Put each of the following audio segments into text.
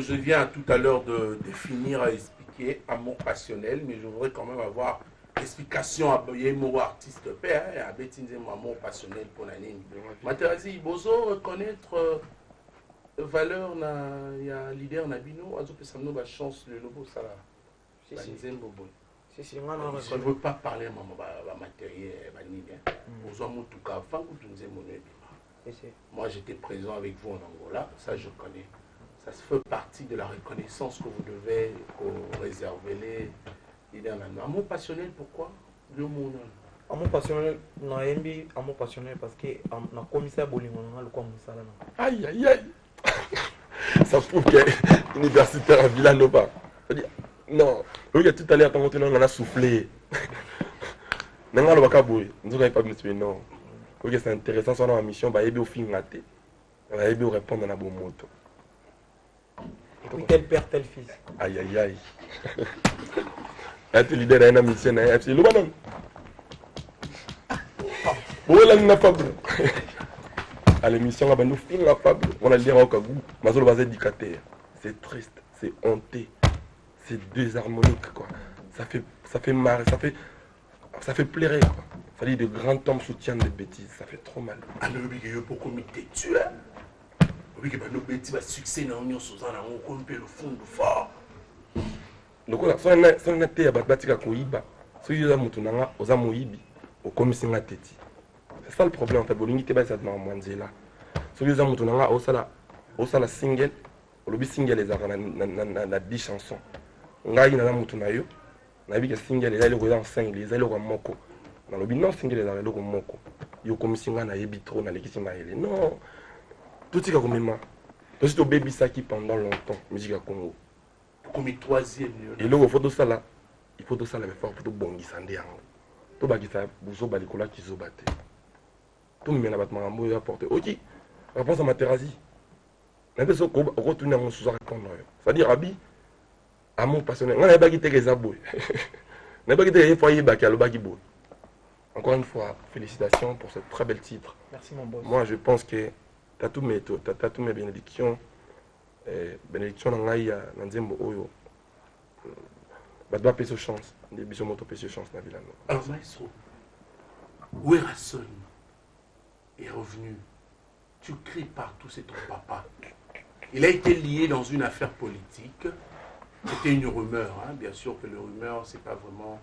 je viens tout à l'heure de définir, à expliquer amour passionnel, mais je voudrais quand même avoir explication à mon artiste père, à Bettinze, amour passionnel pour l'année. Materazi, Bozo reconnaître valeur, il y a leader Nabino, Azo Pessamno, la chance, le logo, ça là. Je ne veux pas parler de matériel, moi j'étais présent avec vous en Angola, ça je connais. Ça fait partie de la reconnaissance que vous devez réserver les amour passionnel, pourquoi? Amour passionnel, amour passionnel parce que na commissaire Bolingo le comme ça là. Aïe aïe aïe. Ça prouve qu'il est universitaire à Villanova. Non, il y a tout à l'heure, quand on a soufflé. Nous n'avons pas de non. C'est intéressant, sur la mission, on va film raté. On va répondre à la bonne moto. Et puis tel père, tel fils. Aïe aïe aïe. Tu leader à une mission, c'est le bon. Où est la fable? À l'émission, on nous film la fable. On a le dire au Kagou. Mazolo va être éducateur. C'est triste, c'est honté. C'est désharmonique, quoi. Ça fait marrer, ça fait pleurer, quoi. Ça dit de grands hommes soutiennent des bêtises, ça fait trop mal. Alors, il y a beaucoup de tu es. Oui, que nos bêtises va succès dans l'union Suzanne, on peut le fond de fort. Donc, si on a été à Batbatika Koiba, si on a Moutunanga, aux Amoïbi, au commissaire à Teti. C'est ça le problème, en fait. Bolingité, c'est ça, Manzela. Si on a Moutunanga, au sala single, au lobby single, les a 10 chansons. Ngai na Moutunayo, na bi que single, les a le en 5, les a le moko. Dans le bilan single, les a le moko. Yo commissaire na yebitro, na l'équipe maïle. Non. Tout ce qui a comme moi. Tout ce qui a baby saki pendant longtemps, musique à Congo. Comme troisième. Et là, il faut tout ça là. Il faut tout ça là, mais il faut tout bon guisandé. Tout bagi ça, bouzo balikola qui zobate. Tout le monde a battu ma mot et apporté. Ok, réponse à ma terrasie. N'importe quoi, retourner à mon sous-répondre. C'est-à-dire, Abi, amour passionnel. On n'a pas quitté les aboués. On n'a pas quitté les foyers baki à l'obagibou. Encore une fois, félicitations pour ce très bel titre. Merci mon boss. Moi, je pense que tu as tous mes bénédictions. Bénédiction dans l'aïe, dans Nzembo Oyo. Tu dois payer chance. Des bisous moto payer chance dans la ville. Alors, maestro, Werrason est revenu. Tu cries partout, c'est ton papa. Il a été lié dans une affaire politique. C'était une rumeur, hein. Bien sûr que le rumeur, ce n'est pas vraiment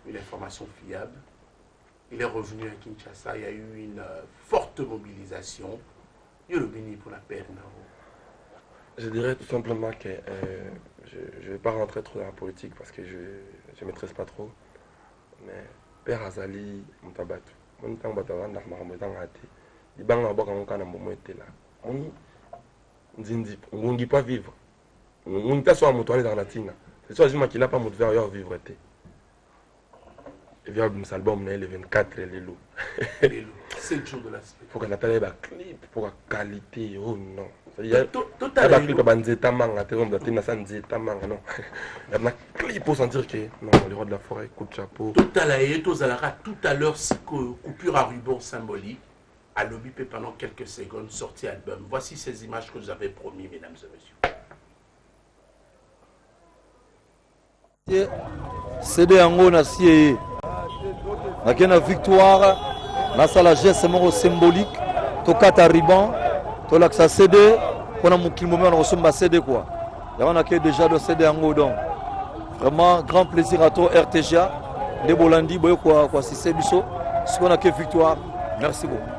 une information fiable. Il est revenu à Kinshasa, il y a eu une forte mobilisation. Il y a le béni pour la paix. Je dirais tout simplement que je ne vais pas rentrer trop dans la politique parce que je ne maîtrise pas trop. Mais Père Azali, Moutabatu, mon temps Batavan, il bang là-bas quand on a un moment été là. On ne dit pas vivre. On n'est soit à dans la tina. C'est soit qu'il n'a pas motivé à vivre. Et bien, cet album, le 24, il est lourd. 7 jours de la semaine. Il faut qu'on ait un clip pour la qualité. Oh non. Il y a un clip pour Nzeta Manga. Il y a un clip pour sentir que non, le roi de la forêt, coup de chapeau. Tout à l'heure, coupure à ruban symbolique. À l'obipé pendant quelques secondes, sorti album. Voici ces images que vous avez promis, mesdames et messieurs. CD yango na sie na victoire na sala geste moko symbolique tokata riban tolakisa CD pona mokili momi wana kosomba CD quoi yango na ke déjà de CD yango donc vraiment grand plaisir à toi RTGA nde bolandi boye kwa sise biso siko na ke victoire merci beaucoup.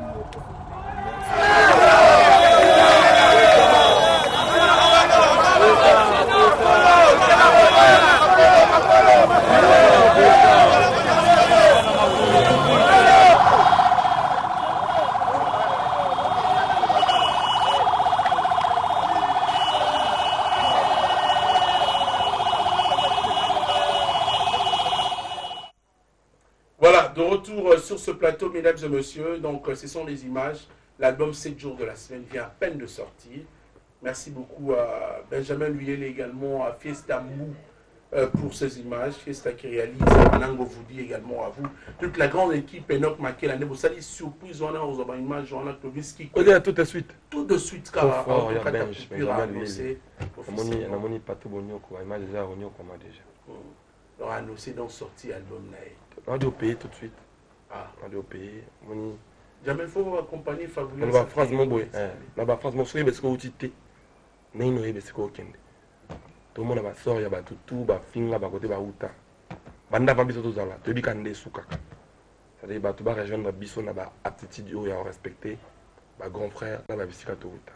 Voilà, de retour sur ce plateau, mesdames et messieurs. Donc, ce sont les images. L'album 7 jours de la semaine vient à peine de sortir. Merci beaucoup à Benjamin Luyel et également à Fiesta Mou pour ces images. Qu'est-ce qui réalise Manango vous dit également à vous. Toute la grande équipe Enoch Makela, vous savez, surprise, on a aux images, on a Tobiski. On dit tout de suite. Tout de suite, car on a annoncé. On a pas tout bon, on a déjà déjà. On a annoncé dans sortie album. On a dû payer tout de suite. Ah. On a dû payer. Jamais il faut accompagner Fabuleux. On va phrase mon boy. On va phrase mon souhait parce que vous dites. N'est pas parce que vous kende. Tout le monde va sortir, va tout, va finir, va côté, va outa. Banda va biso tous là. Tu dis qu'on est sous caca. C'est-à-dire bah tu vas rejoindre biso na ba attitude où il y a respecté. Bah grand frère na ba bisika tout outa.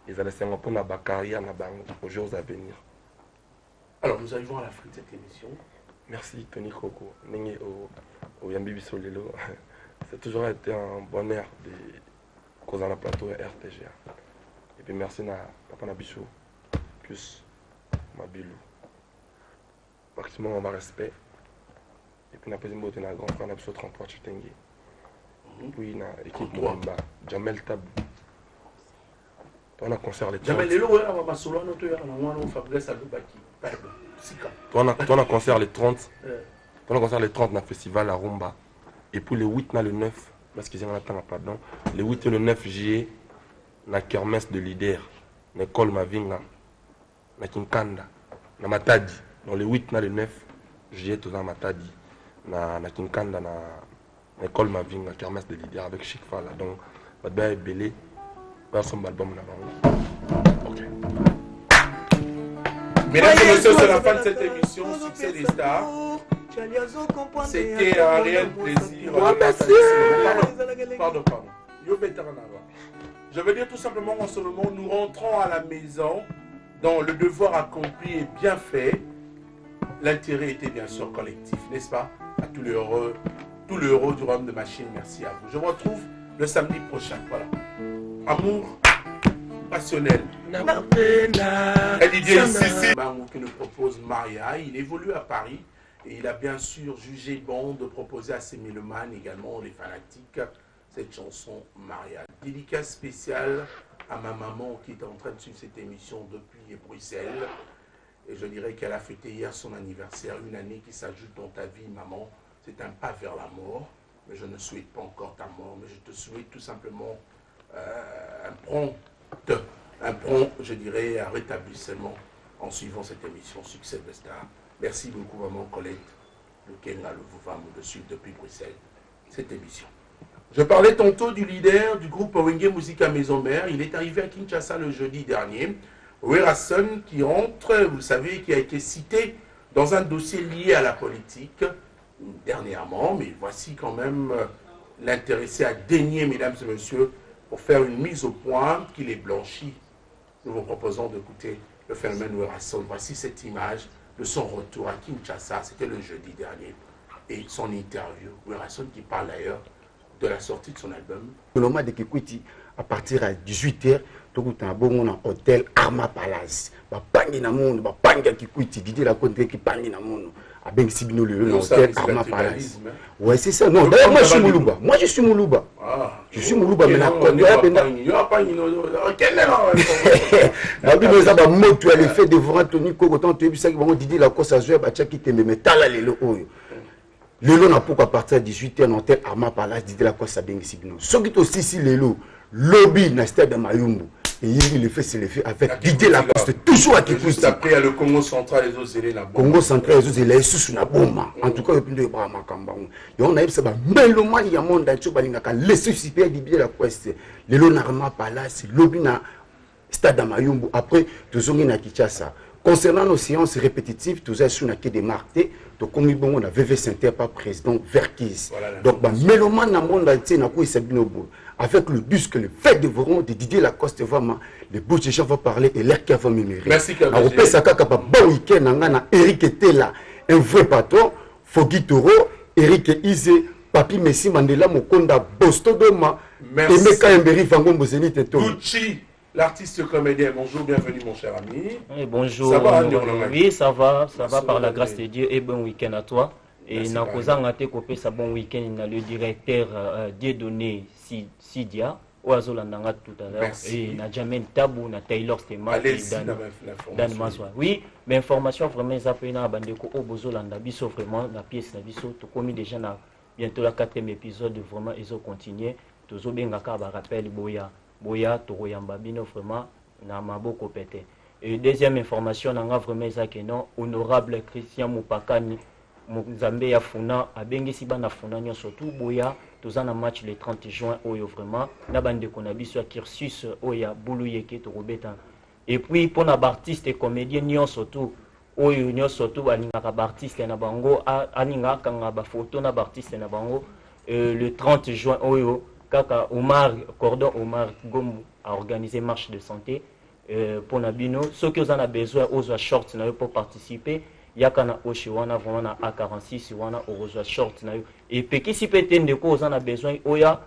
Ils allaient s'en prendre na ba carrière na ba aux jours à venir. Alors nous arrivons à la fin de cette émission. Merci Tony Coco. N'est au Yambi biso lelo. C'est toujours été un bonheur de causer un plateau RTGA. Et puis merci à Papa Nabichou, plus Mabilou. Maximum en respect. Et puis, on a un grand frère Nabichou 33 Chitengue. Puis, on a l'équipe Mwamba, Jamel Tabou. On a concert les 30. Jamel Lelo, on a solo, on a Fabrice Alobaki. On a concert les 30. On a concert les 30 dans le festival à Rumba. Et puis, le 8 le 9, parce qu'ils ont un temps pas dedans. Le 8 et le 9 juillet, na kermesse de leader na école Mavinga na Kinkanda na Matadi dans le 8 na le 9 juillet tout dans Matadi na Kinkanda na école Mavinga kermesse de leader avec Chic Fala donc badba belé ba son album na bango. OK. Mesdames et messieurs, c'est la fin de cette émission Succès des stars. C'était un réel plaisir. Pardon. Je veux dire tout simplement qu'en ce moment, nous rentrons à la maison dont le devoir accompli est bien fait. L'intérêt était bien sûr collectif, n'est-ce pas? À tous les heureux du royaume de Machine, merci à vous. Je vous retrouve le samedi prochain. Voilà. Amour passionnel. Didier Sissi qui nous propose Maria. Il évolue à Paris et il a bien sûr jugé bon de proposer à ses mélomanes également, les fanatiques, cette chanson Maria. Dédicace spéciale à ma maman qui est en train de suivre cette émission depuis Bruxelles. Et je dirais qu'elle a fêté hier son anniversaire, une année qui s'ajoute dans ta vie, maman. C'est un pas vers la mort, mais je ne souhaite pas encore ta mort, mais je te souhaite tout simplement un prompt, je dirais, un rétablissement en suivant cette émission Succès de Star. Merci beaucoup, maman Colette, le Kenga, le Vouvam, de suivre depuis Bruxelles cette émission. Je parlais tantôt du leader du groupe Wenge Musica Maison Mère. Il est arrivé à Kinshasa le jeudi dernier. Werason qui entre, vous savez, qui a été cité dans un dossier lié à la politique dernièrement, mais voici quand même l'intéressé à daigner, mesdames et messieurs, pour faire une mise au point qu'il est blanchi. Nous vous proposons d'écouter le phénomène Werason. Voici cette image de son retour à Kinshasa, c'était le jeudi dernier, et son interview. Werason qui parle d'ailleurs de la sortie de son album. Le moment de Kikwiti, à partir à 18h, tout le monde a un hôtel Arma Palace. Il y a un monde, il y a Kikwiti, Didier Laconte qui parle dans le monde. À Ben Sibino, le hôtel Arma Palace. Ouais, c'est ça. Non, d'ailleurs, moi je suis Moulouba. Moi je suis Moulouba. Je suis Moulouba, mais la tu as l'effet de voir Anthony Kogotan, tu as vu ça qui va Didier Lacoste à jouer, qui te met, mais t'as là les lots. Le lot n'a pas à partir de 18h dans tel Arma Palace, dit la quoi ça bien ici. Ce qui est aussi si le lot, lobby n'a stade de Mayumbu. Et il le fait, c'est le fait avec Didier Lacoste, toujours à Kikwiti. Juste après, il y a le Congo central, les autres élèves là-bas. Congo central, les autres élèves sous la bombe. En tout cas, il y a plus de bras Makamba. Et on a eu ça, mais le mal, il y a un monde dans le cas, laissez super Didier Lacoste. Le lot n'a Arma Palace, lobby n'a stade de Mayumbu. Après, tout le monde a Kinshasa. Concernant nos séances répétitives, tout ça, on a été démarqué. Donc, comme on a VV Saint-Terre par président Verkis. Donc, Mélomane dans le monde entier, avec le disque, le fait de voir de Didier Lacoste, vraiment, les bouches des gens vont parler et l'air qui va m'émérer. Merci, Kabé. Alors, on ça bon week-end, on a Eric était là, un vrai patron, Fogui Toro, Eric Ize, Papi Messi Mandela, Mokonda, Bostodoma, Emeka Mberi, Vangon Zénith et tout. Gucci. L'artiste comédien, bonjour, bienvenue mon cher ami. Et bonjour. Ça va, oui, ça va par la grâce de Dieu et bon week-end à toi. Et Nakozanga te copé ça bon week-end le directeur Dieudonné Sidia Oazolandanga tout à l'heure. Et na Jamel Tabou, na Taylor Stema et Dan Mazwa. Oui, mais information vraiment ça peut na bandeko Obozolanda biso vraiment la pièce na biso to commis déjà na bientôt la 4e épisode vraiment ils ont continué. Tozo benga ka ba rappel boya to yamba bino vraiment na maboko pété. Et deuxième information nanga vraiment ça que non honorable Christian Mupakani Muzambe ya funa abengisi bana funa nyo surtout boya tozana match le 30 juin oyo vraiment na bande kona biso ya cursus oya bulu yeke to robeta et puis pour na artiste et comédien nyo surtout oyo nyo surtout balinga ka artiste na bango aninga kanga ba photo na artiste na bango le 30 juin oyo kaka Cordon Omar Gomu a organisé marche de santé pour na bino ceux qui ont besoin aux shorts na pour participer yakana oshi wana vraiment na A46 wana orozo short na yo et peki si pete ndeko ozana besoin oya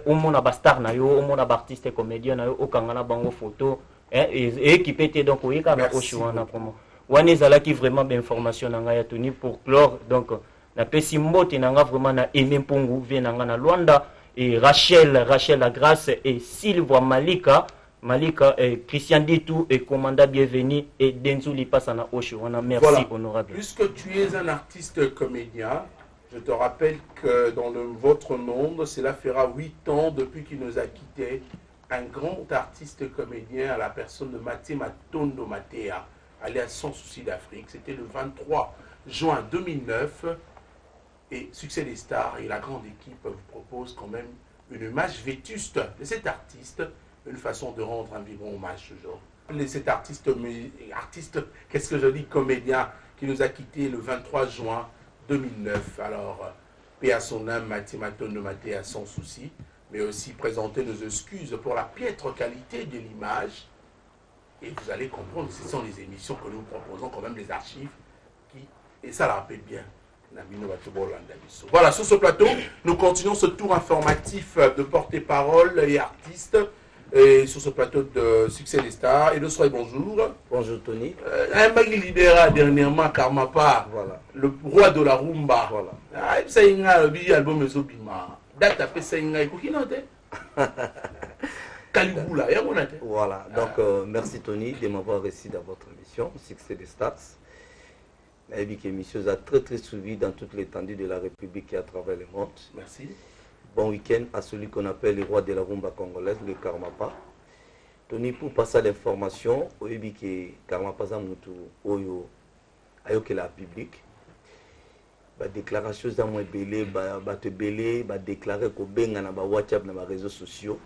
omona ba star na yo omona ba artiste comédien na yo okangana bango photo et qui pete donc oyekana oshi wana vraiment wana ezala qui vraiment ba information nanga ya Tony pour clore donc na pesi mbote nanga vraiment na Aimé Mpungu vie nanga na Luanda et Rachel la Grâce et Sylvia Malika, Christian Ditou et Commanda Bienvenu et Denzu Lipasana Oshiwana. Merci, voilà. Honorable. Puisque tu es un artiste comédien, je te rappelle que dans votre monde, cela fera 8 ans depuis qu'il nous a quittés, un grand artiste comédien à la personne de Maté Matondo Matea, alias Sans Souci d'Afrique. C'était le 23 juin 2009. Et Succès des Stars et la grande équipe vous proposent quand même une image vétuste de cet artiste. Une façon de rendre un vibrant hommage ce jour. Cet artiste, qu'est-ce que je dis, comédien, qui nous a quittés le 23 juin 2009. Alors, paix à son âme, Matondo Matea Sans Souci, mais aussi présenter nos excuses pour la piètre qualité de l'image. Et vous allez comprendre, ce sont les émissions que nous proposons, quand même les archives, et ça la rappelle bien. Voilà, sur ce plateau, nous continuons ce tour informatif de porte-parole et artistes. Et sur ce plateau de Succès des Stars. Et le soir, bonjour. Bonjour Tony. Un mec libéra dernièrement Karmapa, voilà. Le roi de la rumba. Voilà. Ah, ça y est, le album Zobima. Date après ça y est, Caligula, y a mon athée. Voilà, donc merci Tony de m'avoir reçu dans votre émission Succès des Stars. L'émission a très suivi dans toute l'étendue de la République et à travers le monde. Merci. Bon week-end à celui qu'on appelle le roi de la rumba congolaise, le Karmapa. Tony, pour passer l'information, au début que Karmapa Zamutu, Oyo, Ayoke la public, déclaration Zamu Belé, te belé, déclarer qu'au benga na WhatsApp na réseaux sociaux.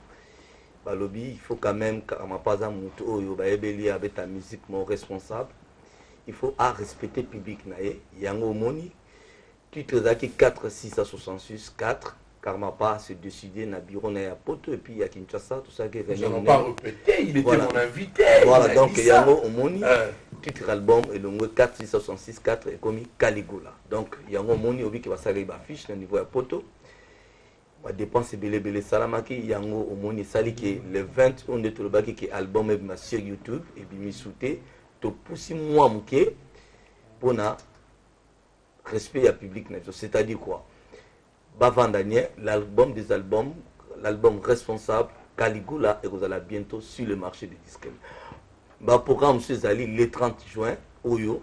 Lobby, il faut quand même Karmapa Zamutu, Oyo, Belé avec ta musique mon responsable. Il faut respecter le public. Il y a un moni, titre d'aki 4, 6 à 66, 4. Karmapa s'est décidé na bureau na poto et puis il y a Kinshasa tout ça qui est venu. Pas répété, il était voilà. Mon invité. Voilà, donc il y a un moni titre album et le 4 666 4 est comme Caligula. Donc il y a un moni obi qui va salir ba fiche na niveau ya poto. Va dépenser belé salamaki il y a un moni sali qui le 20 on est tout le baki qui album et sur YouTube et puis mi souté to poussi moi muké pour na respect à public c'est-à-dire quoi? Bavandanier, l'album des albums, l'album responsable, Caligula, et vous allez bientôt sur le marché des disques. Programme M. Zali, le 30 juin, Oyo,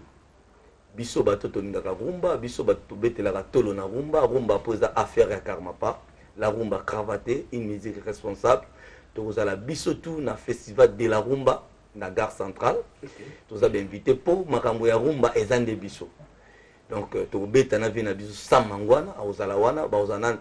Biso Bato Toningaka Rumba, Biso Bato Betelaka Tolo na Rumba, Rumba posa affaire à Karmapa, la Rumba cravaté, une musique responsable. Donc vous allez Biso tout na festival de la Rumba, na gare centrale. Vous avez invité pour Makamboya Rumba et Zande Biso. Donc, Tobeta na vina biso Samangwana à Ozalawana, Baozanan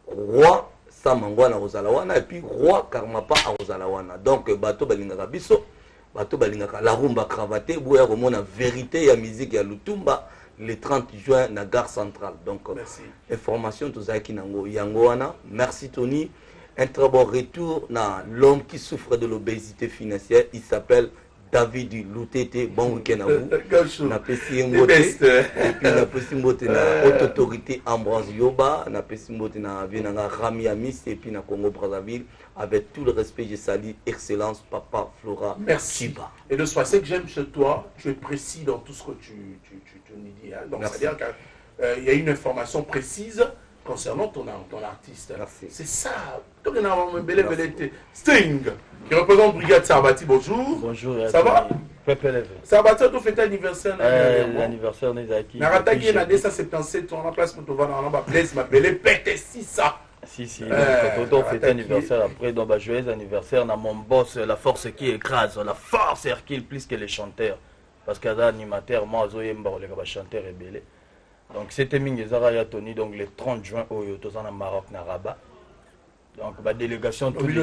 roi Samangwana à Ozalawana et puis roi Karmapa à Ozalawana. Donc, bato balingaka biso, bato balingaka la rumba cravaté, boya romona vérité ya musique ya Lutumba le 30 juin na gare centrale. Donc, merci. Information tozaki nango yangoana. Merci Tony. Un très bon retour na l'homme qui souffre de l'obésité financière, il s'appelle David Loutete, bon week-end à vous. Na pesi mbote et puis na pesi mbote na haute autorité Ambroise Yoba, na pesi mbote na Vienanga Rami Amis et puis na Congo Brazzaville. Avec tout le respect, je salue Excellence Papa Flora. Merci. Chiba. Et le soir, c'est que j'aime chez toi, tu es précis dans tout ce que tu nous dis. Hein. Donc c'est-à-dire qu'il y a une information précise concernant ton artiste. Merci. C'est ça. Sting, qui représente Brigade Sarbati, bonjour. Bonjour. Ça va? Sarbati, tu fais l'anniversaire. L'anniversaire des acquis. Narataki, il a 277, on a place pour te voir dans la place, ma belle pète, si ça. Si, Toto fête anniversaire après, donc joyeux anniversaire dans mon boss, la force qui écrase, la force Hercule plus que les chanteurs. Parce qu'il y a des animateurs, moi, je suis un chanteur rebelle. Donc c'était Mingezara et Tony, donc le 30 juin, au Maroc, na Rabat. Donc la délégation, tout le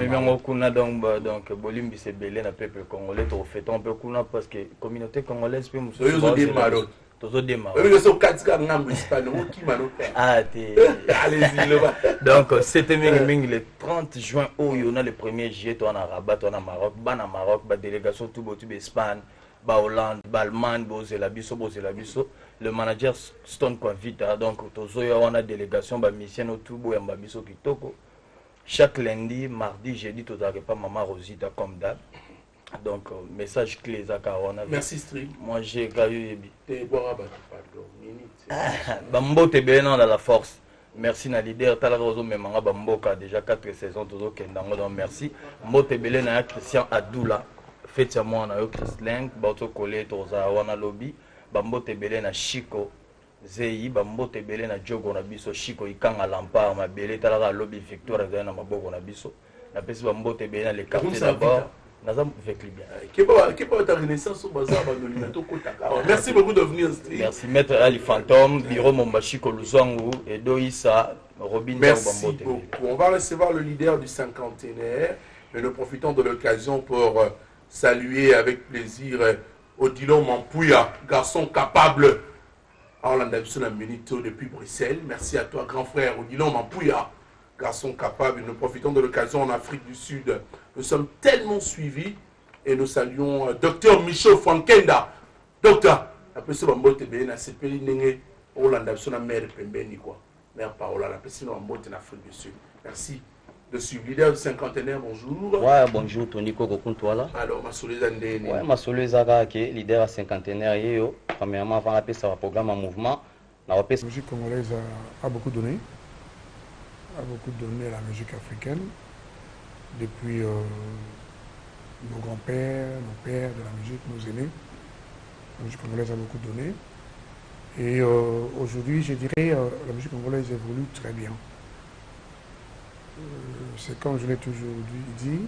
monde, donc Bolimbi c'est belé, na peuple congolais, tout fait un peu kuna parce que communauté congolaise peut me donc c'était le 30 juin où il y a le 1er juillet on a Rabat, on a Maroc, Maroc, la délégation tout Espagne, Hollande, Allemagne, le manager Stone Quavita, donc on a délégation mission tout Kitoko. Chaque lundi, mardi, jeudi, tout pas Maman Rosita comme d'hab. Donc, message clé Zakarona. Merci String. Moi j'ai eu Bambo Tebé dans la force. Merci na leader Talarozo Memanga Bamboka déjà 4 saisons toujours Kendango donc merci. Motebele na Christian Adoula. Faites moi na yo Christleng, Bato Kolé Toza wana lobby. Bambo Tebele na Chico. Zeyi Bambo Tebele na Jogo na biso Chico ikanga Lampard mabele Talara lobby Victoire na maboko na biso. Na pesi Bambo Tebele na les quartiers d'abord. Merci beaucoup de venir. Merci Maître Ali Fantôme, Bureau Mombashi Koluzangu et Doïssa Robin. Merci beaucoup. On va recevoir le leader du cinquantenaire et nous profitons de l'occasion pour saluer avec plaisir Odilon Mampouya, garçon capable. On l'a depuis Bruxelles. Merci à toi, grand frère Odilon Mampouya. Garçon capable, nous profitons de l'occasion en Afrique du Sud. Nous sommes tellement suivis et nous saluons Dr Michel Frankenda. Docteur, après ce moment, tu es c'est pays n'engé Hollande, c'est la mère Pembeni quoi. Mère Paola, la personne en mode en Afrique du Sud. Merci de suivre. Leader du cinquantenaire, bonjour. Ouais, bonjour Tony Koko Kuntuala. Alors, ma soleil andéni. Ouais, ma soleil Zara qui est leader à cinquantenaire yo. Premièrement, avant d'appeler ça un programme en mouvement. La musique congolaise a beaucoup donné. A beaucoup donné à la musique africaine. Depuis nos grands-pères, nos pères de la musique, nos aînés. La musique congolaise a beaucoup donné. Et aujourd'hui, je dirais, la musique congolaise évolue très bien. C'est comme je l'ai toujours dit,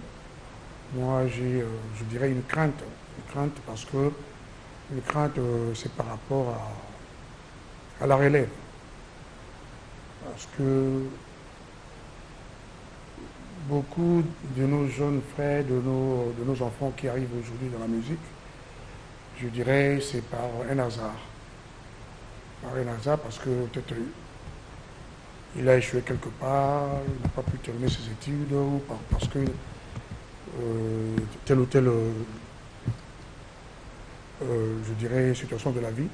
moi j'ai, je dirais, une crainte parce que une crainte, c'est par rapport à la relève. Parce que beaucoup de nos jeunes frères, de nos enfants qui arrivent aujourd'hui dans la musique, je dirais c'est par un hasard. Par un hasard parce que peut-être il a échoué quelque part, il n'a pas pu terminer ses études, ou parce que telle ou telle, je dirais, situation de la vie.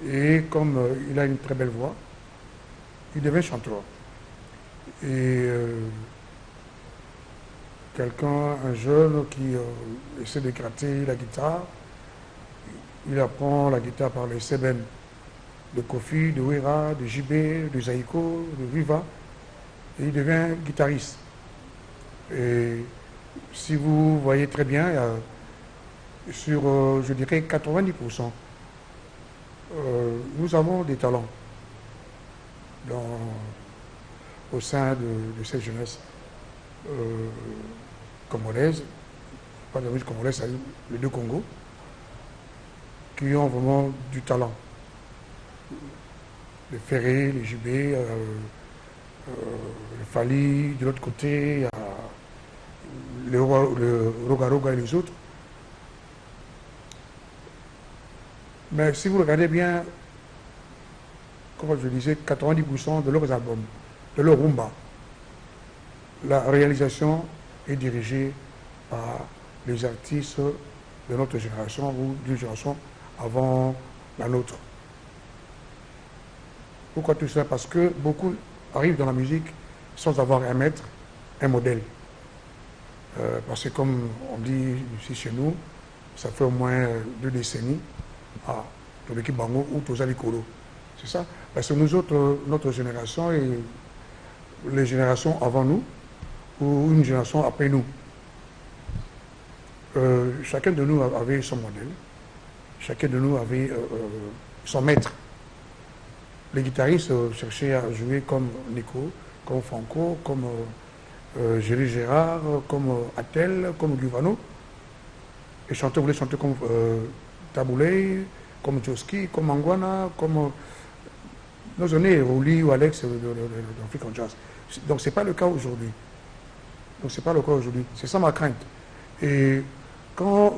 Et comme il a une très belle voix, il devient chanteur. Et quelqu'un, un jeune qui essaie de gratter la guitare, il apprend la guitare par les sébènes de Kofi, de Wera, de JB, de Zaïko, de Viva, et il devient guitariste. Et si vous voyez très bien, il y a sur, je dirais, 90%, nous avons des talents au sein de cette jeunesse congolaise, pas de la musique congolaise, c'est les deux Congos, qui ont vraiment du talent. Les Ferré, les JB, les Fali, de l'autre côté, il y a le Roga et les autres. Mais si vous regardez bien, comme je disais, 90% de leurs albums, de leur rumba, la réalisation est dirigée par les artistes de notre génération ou d'une génération avant la nôtre. Pourquoi tout ça? Parce que beaucoup arrivent dans la musique sans avoir un maître, un modèle. Parce que comme on dit ici chez nous, ça fait au moins 2 décennies, pour l'équipe Bango ou Toza Likolo. C'est ça. Parce que nous autres, notre génération et les générations avant nous, ou une génération après nous, chacun de nous avait son modèle, chacun de nous avait son maître. Les guitaristes cherchaient à jouer comme Nico, comme Franco, comme Géry Gérard, comme Attel, comme Guvano. Les chanteurs voulaient chanter comme Taboulé, comme Joski, comme Anguana, comme nos aînés, Roli ou Alex d'Afrique en Jazz. Donc ce n'est pas le cas aujourd'hui. C'est ça ma crainte. Et quand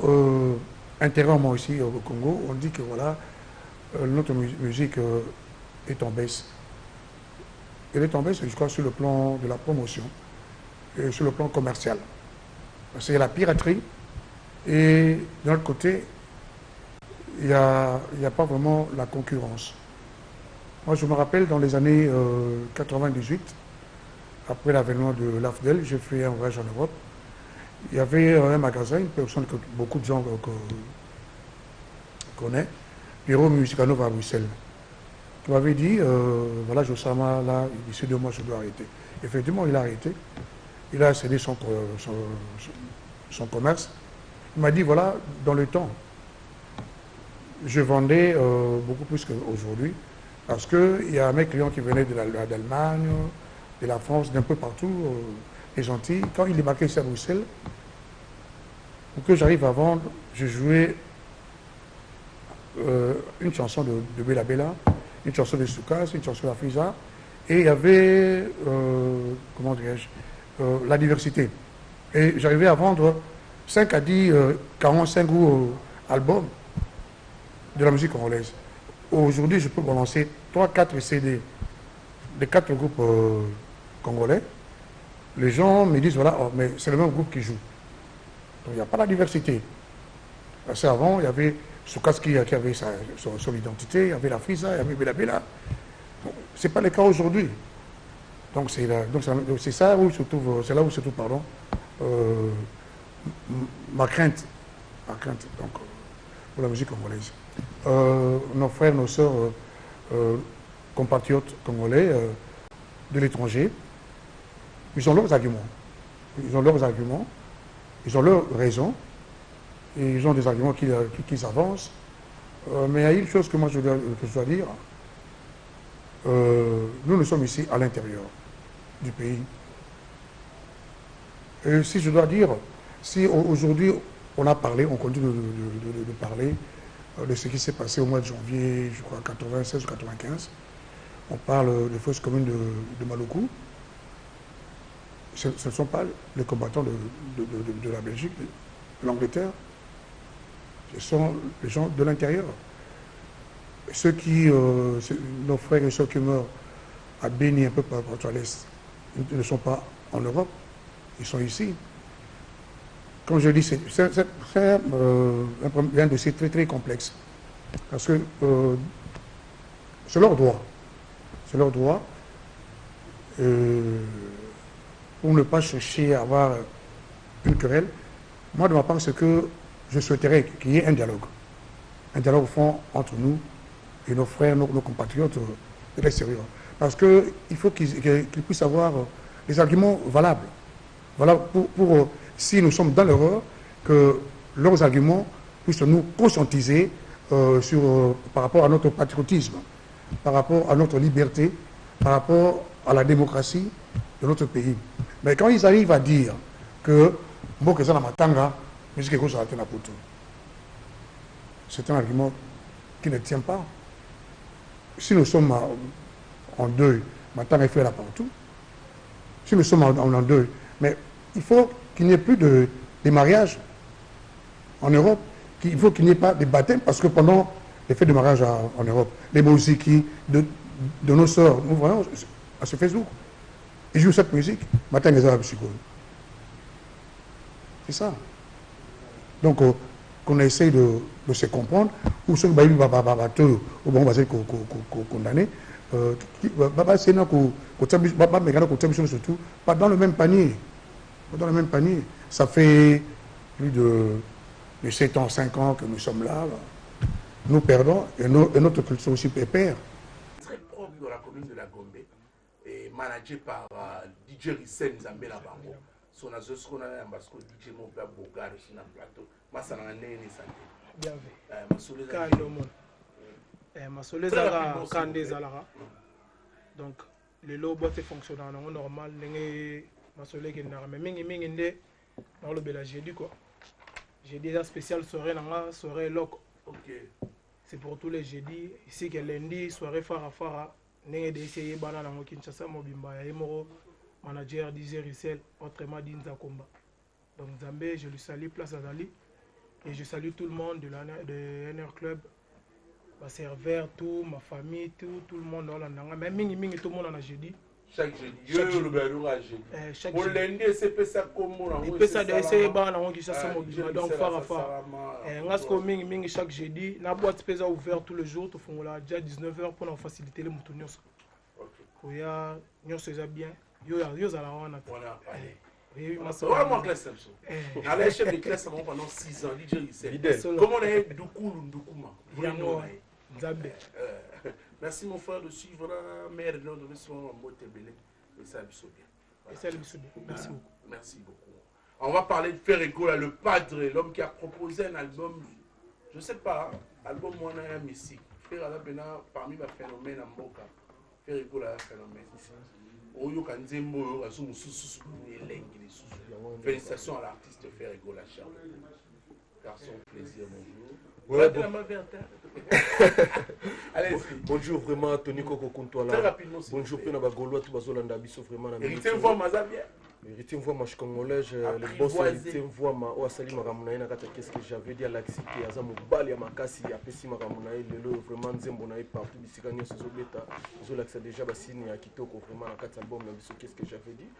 intérieurement ici au Congo, on dit que voilà, notre musique est en baisse. Elle est en baisse, je crois, sur le plan de la promotion et sur le plan commercial. Parce qu'il y a la piraterie et d'un autre côté, il n'y a pas vraiment la concurrence. Moi, je me rappelle dans les années 98, après l'avènement de l'AFDEL, j'ai fait un voyage en Europe. Il y avait un magasin, une personne que beaucoup de gens connaissent, Bureau Musicanova à Bruxelles, qui m'avait dit, voilà, Jossama, là, d'ici 2 mois, je dois arrêter. Effectivement, il a arrêté. Il a cédé son commerce. Il m'a dit, voilà, dans le temps, je vendais beaucoup plus qu'aujourd'hui, parce qu'il y a mes clients qui venaient d'Allemagne, de la France, d'un peu partout, les Antilles. Quand il débarquait ici à Bruxelles, pour que j'arrive à vendre, je jouais une chanson de Bella Bella, une chanson de Soukas, une chanson de la Frisa, et il y avait, comment dirais-je, la diversité. Et j'arrivais à vendre 5 à 10, 45 albums de la musique congolaise. Aujourd'hui, je peux balancer 3-4 CD de 4 groupes congolais. Les gens me disent, voilà, oh, mais c'est le même groupe qui joue. Donc il n'y a pas la diversité. Parce qu'avant, il y avait Soukaski qui avait son identité, il y avait la Frisa, il y avait Bella Bella. Bon, ce n'est pas le cas aujourd'hui. Donc c'est ça où se trouve, c'est là où se trouve, pardon, ma crainte donc, pour la musique congolaise. Nos frères, nos sœurs, compatriotes congolais de l'étranger, ils ont leurs arguments. Ils ont leurs raisons, et ils ont des arguments qu'ils avancent. Mais il y a une chose que moi je dois dire, nous sommes ici à l'intérieur du pays. Et si je dois dire, si aujourd'hui on a parlé, on continue de parler de ce qui s'est passé au mois de janvier, je crois, 96 ou 95, on parle de fausses communes de Maluku. Ce ne sont pas les combattants de la Belgique, de l'Angleterre, ce sont les gens de l'intérieur. Ceux qui, nos frères et sœurs qui meurent à Béni, un peu partout à l'Est, ils ne sont pas en Europe, ils sont ici. Comme je dis, c'est un dossier très très complexe. Parce que c'est leur droit. C'est leur droit. Pour ne pas chercher à avoir une querelle. Moi, de ma part, c'est que je souhaiterais qu'il y ait un dialogue. Un dialogue au fond entre nous et nos frères, nos compatriotes de l'extérieur. Parce qu'il faut qu'ils puissent avoir des arguments valables. Voilà pour si nous sommes dans l'erreur, que leurs arguments puissent nous conscientiser par rapport à notre patriotisme, par rapport à notre liberté, par rapport à la démocratie de notre pays. Mais quand ils arrivent à dire que c'est un argument qui ne tient pas. Si nous sommes en deuil, Matanga est fait là partout. Si nous sommes en deuil, mais il faut qu'il n'y ait plus de mariages en Europe. Il faut qu'il n'y ait pas de baptême, parce que pendant les fêtes de mariage en Europe, les musiques de nos sœurs, nous voyons sur Facebook, ils jouent cette musique. Matanga est c'est ça. Donc, qu'on essaye de se comprendre, ou ceux qui sont condamnés, surtout, pas dans le même panier. Dans le même panier. Ça fait plus de 7 ans, 5 ans que nous sommes là. Nous perdons, et notre culture aussi perd. dans la commune de la Gombe, et managé par DJ Rissen Zambela Bango. Son association a un basco DJ Mobla Bogar sur un plateau. Ma sanane ni santé. Bien vu. Calme. Ma solézara Kandé Zalara. Donc, le lobo est fonctionnant normal. Ma soleil qui n'a mais mingi dans le bel jeudi quoi. J'ai déjà spécial soirée loc. Ok. C'est pour tous les jeudis. Ici que lundi soirée Farafara. N'est d'essayer banana en Kinshasa Mobimba et Moro manager DJ Rissel autrement Dinza Komba. Donc Zambé, je lui salue place à Zali et je salue tout le monde de NR Club, ma serveur, tout, ma famille, tout le monde dans la nanga. Même mingi tout le monde en a jeudi. Chaque jeudi. Chaque jeudi. Pour lundi, c'est ça comme on. Il peut ça d'essayer banana en Kinshasa Mobimba. Donc Farafara. Ngasko mingi chaque jeudi. La boîte pesa ouvert tous les jours. Tout font là déjà 19h pour nous faciliter les moutons. Il y a nous c'est bien. Yo za la wana. Voilà. Oui, ma soeur. Moi classe ça. Allez chef de classe pendant 6 ans, DJ Rissel. Comment on est Doukulu Ndoukuma. Vraiment. Zambé. Merci mon frère de suivre la mère de notre mission en Motebele. Et ça me sauve bien. Et ça me sauve bien. Merci beaucoup. Merci beaucoup. On va parler de Ferregola, le padre, l'homme qui a proposé un album, je ne sais pas, album Moana Mystique. Ferregola, parmi les phénomènes en Moka. Ferregola, un phénomène. Félicitations à l'artiste Ferregola Charles. Garçon, plaisir, bonjour. Ouais, allez, bonjour vraiment Tony Koko Kuntwala. Très rapidement. Bonjour Pena Bagoloa, tout Bazolanda Bisso vraiment. Héritier voix Mazabia. Héritier voix ma congolaise, le boss héritier voix ma Oasali Maramunaï Nakata, qu'est-ce que j'avais dit à l'accité, à Zamubali, à Makasi, à Pessi Maramunaï, le vraiment Zembonaï partout, Bissikani, Sozobeta, Zolaxa déjà Bassine, à Kitoko, vraiment, à 4 albums, qu'est-ce que j'avais dit.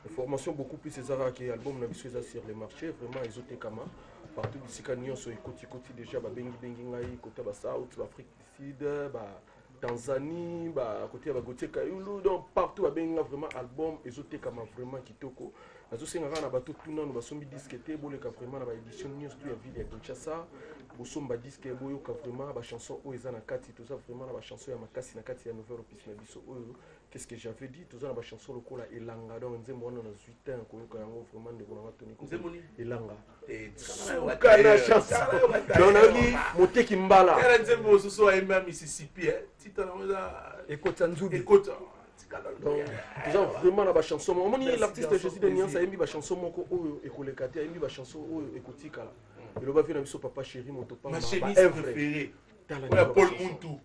Information beaucoup plus César qui est album Nabisso sur les marchés, vraiment Isoté Kama. Partout ici quand nous sommes côté déjà bengi ngai côté South Afrique du Sud Tanzanie côté Gotier Kayulu donc partout benga vraiment album ezote kama vraiment kitoko nazo senga na bato tuna no basombi disque te boleka vraiment na ba édition news tu ya ville ya Kinshasa bosomba disque boyo ka vraiment ba chanson o eza na kati tout ça vraiment na ba chanson ya makasi na kati ya nouvelle opus na biso oyo qu'est-ce que j'avais dit tout ça na ba chanson lokola elanga donc nzembo wana na 8 ans ko yoka yango vraiment de bona Tony nzemoni elanga kana chanson donc ngi moteki mbala era nzembo soso aimba Mississippi titana oza ekota nzubi ekota donc genre vraiment na ba chanson moni l'artiste Jésus de Niance aimbi ba chanson moko oyo ekoleka te aimbi ba chanson oyo ekotikala et le ba vient na biso papa chéri moto pa ma chérie préférée Paul Muntu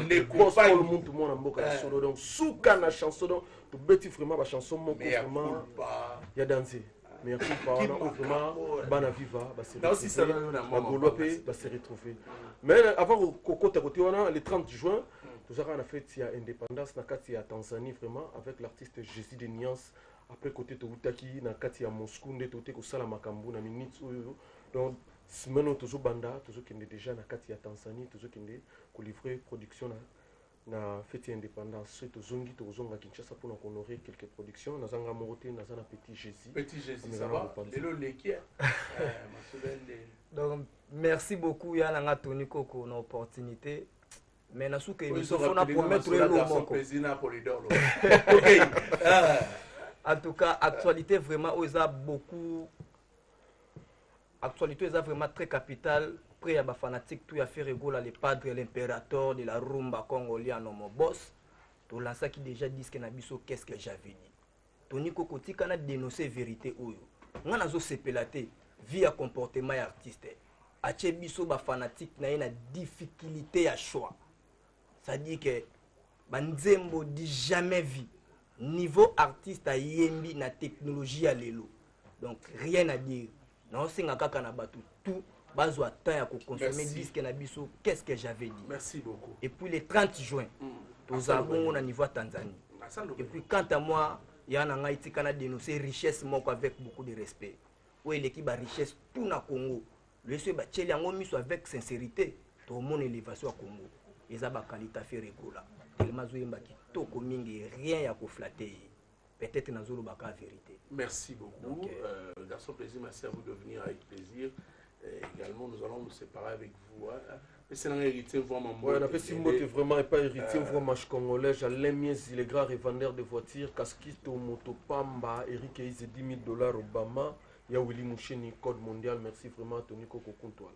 les Paul Muntu mona mboka na solo donc souka na chanson donc to beti vraiment ba chanson moko vraiment ya danser mais après vraiment bana viva ba se retrouver mais avant kokota côté wana le 30 juin tout ça on a fait il y a indépendance na kati ya Tanzanie vraiment avec l'artiste Jésus de Niance après côté to utaki na kati ya Moscou nde tote ko sala makambu na minutes oyo donc semaine toujours banda toujours kende déjà na kati ya Tanzanie toujours kende ko livrer production na fête indépendance c'est zongi to zonga Kinshasa pour honorer quelques productions na zanga morote na zana petit Jésus ça va le lekia donc merci beaucoup ya nga Tony Koko na opportunité mais na souke émission faut na promettre le moko en tout cas actualité vraiment oza beaucoup actualité est vraiment très capitale près à ba fanatique tout à faire Ferregola les padres l'impérateur de la rumba congolienne mon boss to lança qui déjà dit que na biso qu'est-ce que j'avais dit Tony Koko tika na dénoncer vérité oyo nga nazo sepelate via comportement ya artiste ache biso ba fanatique na ina difficulté à choix ça dit que banzembo dit jamais vu niveau artiste à yembi na technologie à lelo donc rien à dire non singa kaka na batu tout bazwa temps ya ko consommer disque na biso qu'est-ce que j'avais dit merci beaucoup et puis le 30 juin tous avons au niveau Tanzanie et puis quant à moi yana ngai tika na dénoncer richesse moko avec beaucoup de respect ou l'équipe ba richesse tout na Congo le se ba tcheli yango miso avec sincérité to mon élévation à Congo eza ba qualité Ferregola tellement zoyemba kitoko mingi rien ya ko flatter peut-être nazolo baka vérité. Merci beaucoup. Garçon plaisir, merci à vous de venir avec plaisir. Et également, nous allons nous séparer avec vous. Hein. Mais c'est un héritier vraiment. Ouais, on a fait Simbo, t'es vraiment pas héritier, vraiment match congolais. J'allais mieux, il est grand revendeur de voitures. Casquito, Motopamba, Eric Aïe, $10 000 Obama. Il y a Willy Moucheni, Code Mondial. Merci vraiment à Tony Coco Kuntoala.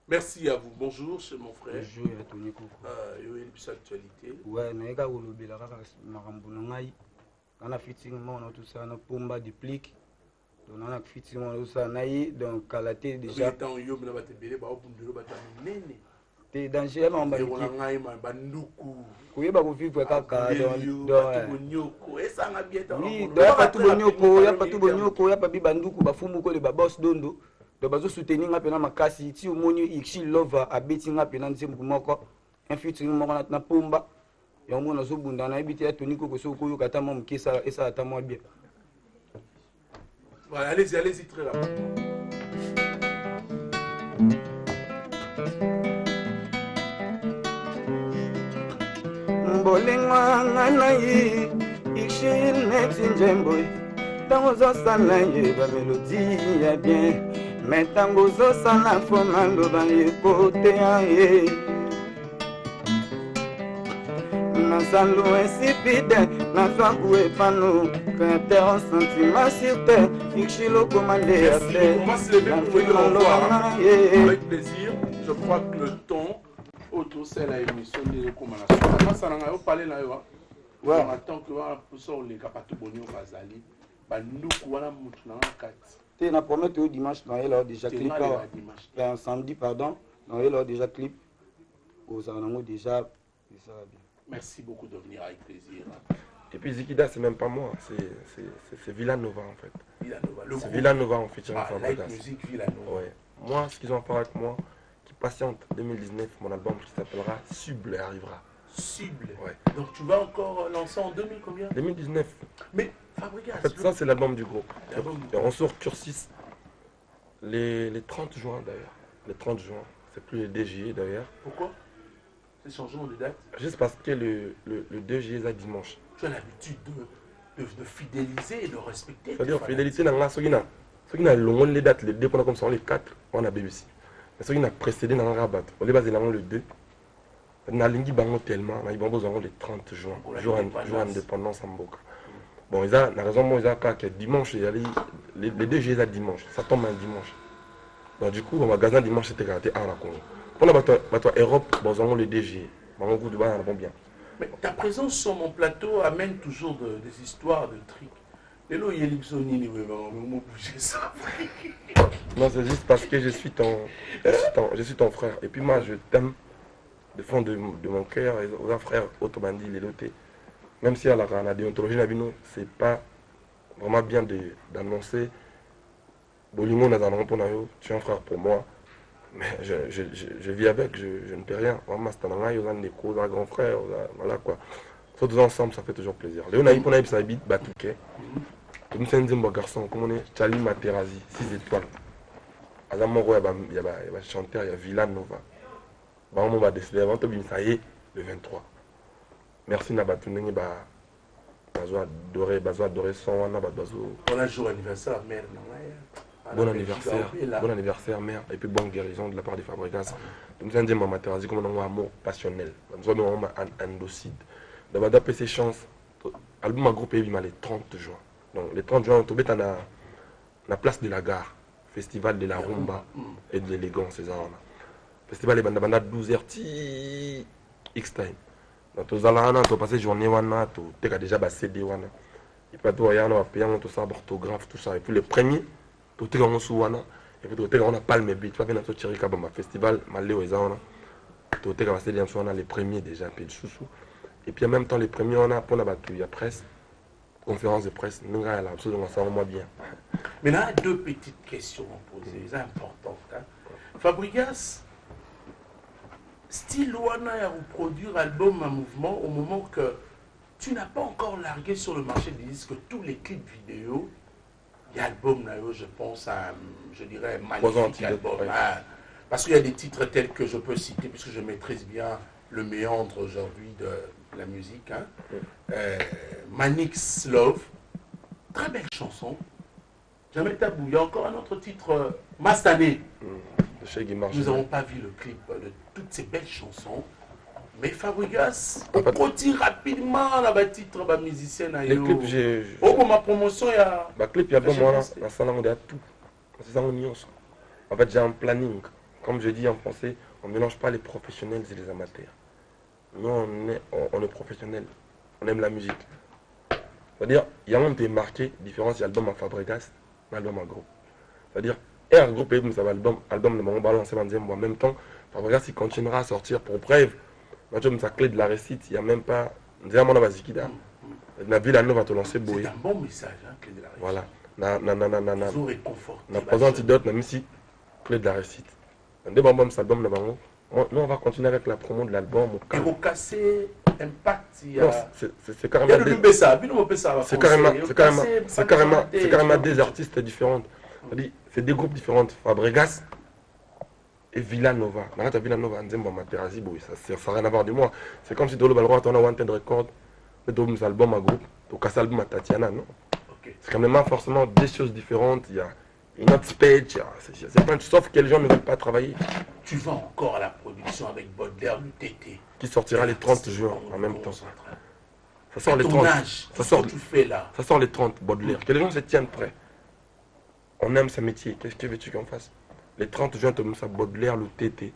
Merci à vous. Bonjour, c'est mon frère. Bonjour, à Tony Coco. Il y a une actualité. Ouais, mais il y a un on a effectivement tout ça, on a Pomba duplique. Donc on a effectivement tout ça, donc à la tête déjà. T'es dangereux, on va dire. Oui, bah vous vivez kaka. Oui, il y a pas tout bonyoko, il y a pas tout bonyoko, il y a pas bibanduku, bafumu ko le babos dondo. Donc bazo soutenir ngapena makasi, ti omoni ichi love abeti ngapena nzembu moko. Un futur moko na Pomba. Et on a zobunda na ebiti ya Tony Coco so koyo kata mo mkisa esa ata mo bien. Voilà, allez-y très rapidement. Mbolingwa nganayi ikshil neti njembo tango zosala ye ba melodie ya bien mais tango zosala fomando ba ye kote ya ye Nasalu insipide, nazwa kuepano, créateur en sentiment sur terre, Ikshilo commandé à terre. On va se lever pour vous dire au revoir. Avec plaisir, je crois que le ton, autour c'est la émission de Komanasou. Moi, ça n'a pas parlé là, on attend que on les capables de Bazali, nous, voilà, nous, tu n'as promis au dimanche, non, il a déjà clip, un samedi, pardon, non, il a déjà clip, aux animaux déjà, ça va bien. Merci beaucoup de venir avec plaisir. Et puis Zikida, c'est même pas moi, c'est Villanova en fait. Villanova, c'est Villanova en featuring Fabrigas. Musique Villanova. Ouais. Moi, ce qu'ils ont à faire avec moi, qui patiente 2019, mon album qui s'appellera Suble arrivera. Suble. Ouais. Donc tu vas encore lancer en 2000 combien 2019. Mais Fabrigas. En fait, ça c'est l'album du groupe. On sort Cursis les 30 juin d'ailleurs. Les 30 juin, c'est plus les DJE d'ailleurs. Pourquoi? C'est changement de date? Juste parce que le 2 juillet est dimanche. Tu as l'habitude de fidéliser et de respecter. C'est-à-dire fidélité, ceux qui ont les dates, les 2 pendant comme ça, les 4, on a BBC. Mais ceux qui ont précédé dans le rabat, on les base le 2. On a l'ingui bango tellement, on a besoin le 30 juin, jour indépendance en Boka. Bon, ils ont raison, moi, ils ont que dimanche, les 2 juillet dimanche, ça tombe un dimanche. Donc du coup, on magasin dimanche, c'était gardé à la Congo. On a Europe, bon, le DG, bon, goût de bon bien. Mais ta présence sur mon plateau amène toujours des histoires, de trucs. Et là, il y a l'Ipsoni, bouger ça. Non, c'est juste parce que je suis ton frère. Et puis moi, je t'aime de fond de mon cœur. Et aux frères, Otobandi, les lotés. Même si à la déontologie, c'est pas vraiment bien d'annoncer. Bolingo, tu es un frère pour moi. Mais je vis avec, je ne peux rien. Maman, c'est un écho, un grand frère, voilà quoi. Tous ensemble, ça fait toujours plaisir. Léonaï, on a eu sa bite, Batouké. Comme c'est un bon garçon, comme on est, Charlie Materazzi, 6 étoiles. Azamoro, il y a chanteur, il y a Villanova. On va décider avant, ça y est, le 23. Merci Nabatouné, Bazo adoré son, Bazo. Bon jour anniversaire, mère. Bon anniversaire, mère, et puis bonne guérison de la part des Fabrigas. Nous avons dit Maman Materazzi comme un amour passionnel. Nous avons un endocide. D'abord, d'après ses chances, l'album a groupé le 30 juin. Donc, le 30 juin, on est à la place de la gare, festival de la rumba et de l'élégance. Festival de Banda 12h, X-Time. Donc, tu as passé journée, tu as déjà CD. Et puis, tu as payé tout ça, orthographe, tout ça. Et puis, le premier, tu as et puis tu as Palme Beach, tu as un festival, tu as les premiers déjà, et puis en même temps les premiers on a pour la bataille presse, conférence de presse, nous avons absolument ça au moins bien. Maintenant, deux petites questions à poser, c'est important. Fabrigas, style Wana a produire album à mouvement au moment que tu n'as pas encore largué sur le marché des disques tous les clips vidéo. Il y a l'album, je pense, à, je dirais, magnifique album. Hein, parce qu'il y a des titres tels que je peux citer, puisque je maîtrise bien le méandre aujourd'hui de la musique. Hein. Manix Love, très belle chanson. Jamel Tabou, il y a encore un autre titre, Mastané. Nous n'avons pas vu le clip de toutes ces belles chansons. Mais Fabregas, on produit rapidement la titre de musicien. Les clips, j'ai. Oh, pour ma promotion, il y a. Le clip, il y a bon moment, dans ça, on a tout. C'est ça, on y est. En fait, j'ai un planning. Comme je dis en français, on ne mélange pas les professionnels et les amateurs. Nous, on est professionnels. On aime la musique. C'est-à-dire, il y a même des marqués différents si l'album à Fabregas, l'album à groupe. C'est-à-dire, un groupe, album de mon balance en même temps, Fabregas, il continuera à sortir pour bref. Sa clé de la réussite, il n'y a même pas. On a la ville à nous va te lancer C'est un bon message, hein, clé de la réussite. Voilà. Ils ont réconforté. On a pas antidote, même si clé de la réussite. On nous, on va continuer avec la promo de l'album. Et vous cassez Impact. C'est carrément. C'est carrément des artistes différents. C'est des groupes différents. Fabregas et Villanova. Villanova, ça n'a rien à voir de moi. C'est comme si Dolo Balroa, on a Wanted Record, deux albums à groupe, donc un album à Tatiana, non? C'est quand même forcément des choses différentes. Il y a une autre stage, c'est plein de sauf que les gens ne veulent pas travailler. Tu vas encore à la production avec Baudelaire, le TT. Qui sortira les 30 juin en même temps. Ça sort les 30. Ça sort les 30, Baudelaire. Que les gens se tiennent prêts. On aime ce métier. Qu'est-ce que veux-tu qu'on fasse? Les 30 juin, tu as Baudelaire, le TT.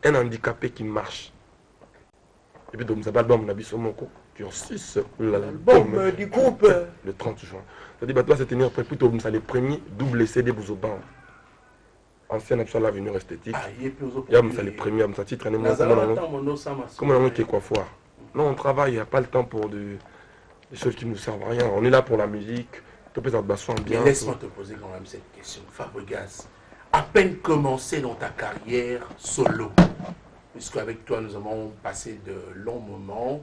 Un handicapé qui marche. Et puis, tu as l'album, on a vu sur mon coup. Cursus, l'album du groupe. Le 30 juin. C'est-à-dire, toi, c'est tenir prêt plutôt les premiers double CD Bouzoban. Ancien absolu l'avenir esthétique. Il y a les premiers, ça titre, comment on est quoi foire. Non, on travaille, il n'y a pas le temps pour des choses qui ne nous servent à rien. On est là pour la musique. Laisse-moi te poser quand même cette question. Fabregas, à peine commencé dans ta carrière solo, puisque avec toi nous avons passé de longs moments,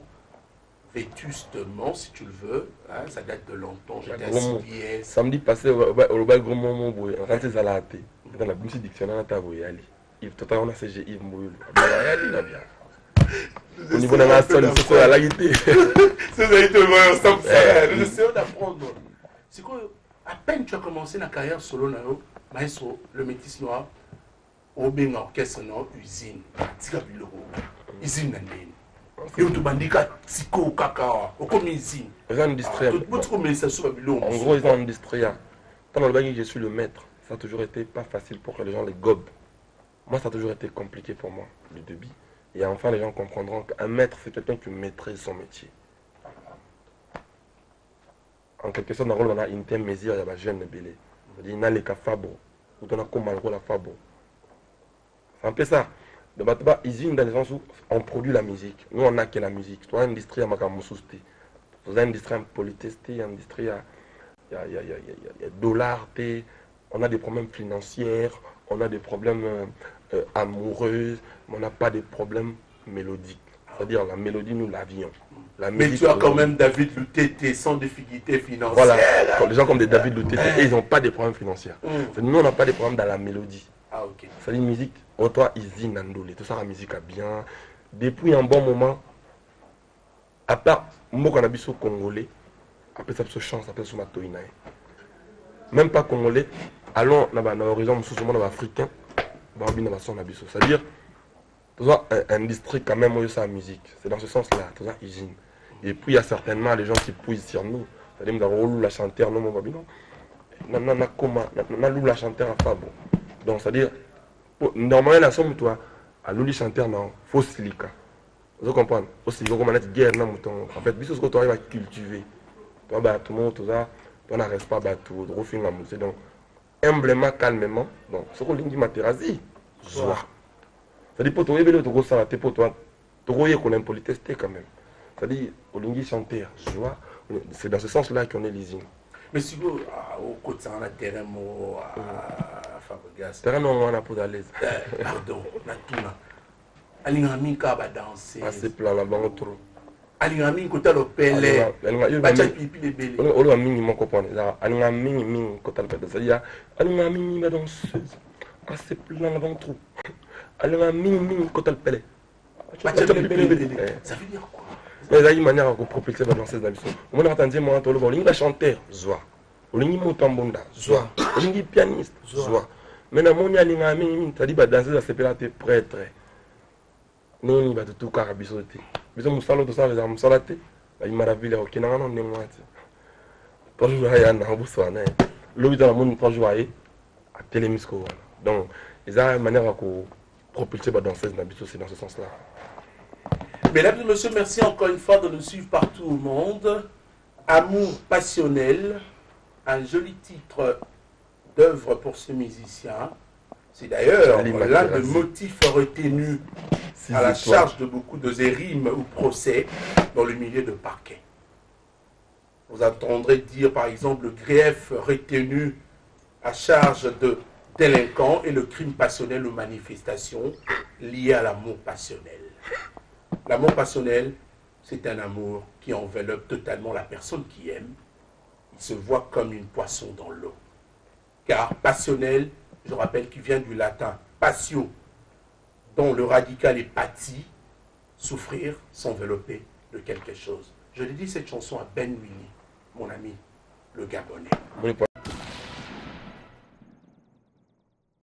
vétustement si tu le veux, hein, ça date de longtemps, j'étais à CBS. Samedi passé, au gros moment, rentrez à la hâte. Dans la musique dictionnaire, tu as vu Ali. Yves Total, on a CG Yves Moul. Au niveau de la salle, c'est quoi la guité? C'est ça, il te voit ensemble. J'essaie d'apprendre. C'est quoi, à peine tu as commencé la carrière solo, maestro, le métis noir, au bien orchestre, usine, usine nandine. Et tu bandika, tiko, cacao, au comme usine. Les industriels. En gros, ils ont industriels. Dans le bain, je suis le maître. Ça a toujours été pas facile pour que les gens les gobent. Moi, ça a toujours été compliqué pour moi, le débit. Et enfin, les gens comprendront qu'un maître, c'est quelqu'un qui maîtrise son métier. En quelque sorte, on a une telle mesure, il y a des jeunes belés. Il y a les Fabo, ou on a comme la Fabo. C'est un peu ça. De Bataba, usine dans le sens où on produit la musique. Nous, on n'a que la musique. Toi, l'industrie, on a une industrie politique, une industrie, il y a dollars, on a des problèmes financiers, on a des problèmes amoureux, mais on n'a pas de problèmes mélodiques. C'est-à-dire, la mélodie, nous l'avions. Mais tu as quand même David Lutété sans difficulté financière. Voilà, les gens comme des David Lutété, ils n'ont pas de problèmes financiers. Nous, on n'a pas de problèmes dans la mélodie. Ah, ok. C'est-à-dire, musique, autant Izzy, Nandole, tout ça, la musique a bien. Depuis un bon moment, à part, moi, quand on a vu au Congolais, après ça, chance, après ça, Matoïna. Même pas Congolais, allons dans l'horizon, nous sommes africains, c'est-à-dire, un district quand même où il y a sa musique. C'est dans ce sens-là, tout ça, usine. Et puis il y a certainement les gens qui puissent sur nous. C'est-à-dire, nous avons la chanteur, non, mon babino. Nous avons la chanteur à Fabo. Donc, c'est-à-dire, normalement, la somme, toi, à nous, les chanteurs, non, faut silica. Vous comprenez? Aussi, vous comprenez, guerre, non, mouton. En fait, puisque tu arrives à cultiver, toi, bah, tout le monde, tout ça, tu n'arrêtes pas, bah, tout, tu refais la musique. Donc, humblement, calmement, donc, ce qu'on dit, matérasi, joie. C'est-à-dire, pour toi, tu as impolitesse quand même. C'est-à-dire, au lingi chanteur, joie, c'est dans ce sens-là qu'on est l'usine. Mais si vous, au côté de terrain, à Fabregas. Terrain, non, on a pour d'aller. Pardon, la touna. Alingami ka ba danser. Assez plat là-bas, on trouve. Alingami côté le pelé. Bacha pipi les belé. On a mis mon copain. Alingami côté le pelé. C'est-à-dire, Alingami ma danseuse. Assez plat là-bas, on trouve. Alingami côté le pelé. Bacha pipi les belé. Ça veut dire quoi? Mais il y a une manière de propulser la danseuse d'habitude. On m'a entendu, moi, tout le monde, il chanteur, joie. olingi moto mbonda zwa olingi pianiste zwa mais na moni alinga mingi tadi ba danser sepela te prêtre noni ba tout ka biso te biso musalo to sa za musala te ba maraville o kinanga no ndengwati 3 jours haya na buswana lobi dans la moni 3 jours haya a télémisco donc ils ont une manière à propulser la danseuse dans biso c'est dans ce sens là. Mesdames et messieurs, merci encore une fois de nous suivre partout au monde. Amour passionnel, un joli titre d'œuvre pour ce musicien. C'est d'ailleurs l'un des motifs retenus à la charge de beaucoup de zérimes ou procès dans le milieu de parquet. Vous entendrez dire par exemple le grief retenu à charge de délinquants et le crime passionnel ou manifestation liée à l'amour passionnel. L'amour passionnel, c'est un amour qui enveloppe totalement la personne qui aime. Il se voit comme une poisson dans l'eau. Car passionnel, je rappelle qu'il vient du latin passio, dont le radical est pâti, souffrir, s'envelopper de quelque chose. Je dédie cette chanson à Ben Willy, mon ami, le Gabonais.